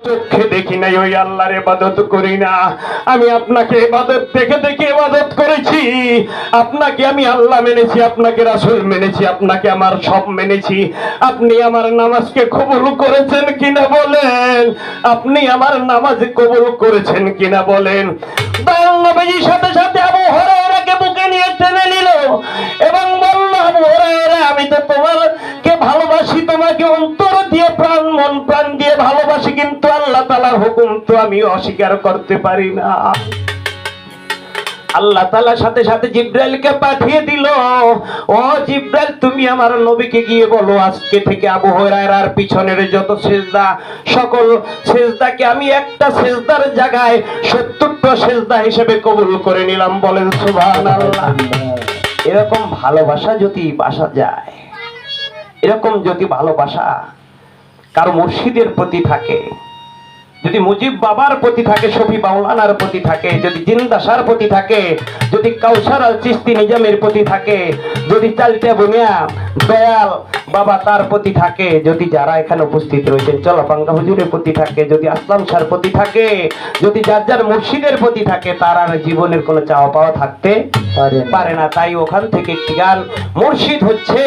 চোখে দেখি নাই ওই আল্লাহর ইবাদত করি না। আমি আপনাকে ইবাদত দেখে দেখে ইবাদত করেছি। আপনাকে আমি আল্লাহ মেনেছি, আপনাকে রাসূল মেনেছি, আপনাকে আমার সব মেনেছি। আপনি আমার নামাজকে কবুল করেছেন কিনা বলেন? আপনি আমার নামাজ কবুল করেছেন কিনা বলেন? দয়াল নবীর সাথে সাথে আবু হুরায়রাকে বুকে নিয়ে টেনে নিল এবং বলল, আবু হুরায়রা, আমি তো তোমাকে ভালোবাসি, তোমাকে অন্তর দিয়ে প্রাণ মন প্রাণ দিয়ে ভালোবাসি, কিন্তু আল্লাহ তাআলার হুকুম তো আমি অস্বীকার করতে পারি না। আল্লাহ তাআলা সাথে সাথে জিবরাইলকে পাঠিয়ে দিল, ও জিবরাইল, তুমি আমার নবীকে গিয়ে বলো, আজকে থেকে আবু হুরায়রার পিছনের যত সিজদা, সকল সিজদাকে আমি একটা সিজদার জায়গায় ৭০টা সিজদা হিসেবে কবুল করে নিলাম। বলেন সুবহানাল্লাহ। এরকম ভালোবাসা যদি বাসা যায়, এরকম যদি ভালোবাসা কারো মুর্শিদের প্রতি থাকে, যদি মুজিব বাবার প্রতি থাকে, শফি মাওলানার প্রতি থাকে, যদি জিন্দা শাহর প্রতি থাকে, যদি কাউসার আল চিশতি নিজামের প্রতি থাকে, যদি চালতে বুনিয়া দয়াল বাবা তার প্রতি থাকে, যদি যারা এখানে উপস্থিত রয়েছেন চলাপাঙ্গা হুজুরের প্রতি থাকে, যদি আসলাম শাহর প্রতি থাকে, যদি যার যার মুর্শিদের প্রতি থাকে, তার আর জীবনের কোনো চাওয়া পাওয়া থাকতে পারে না। তাই ওখান থেকে একটি গান, মুর্শিদ হচ্ছে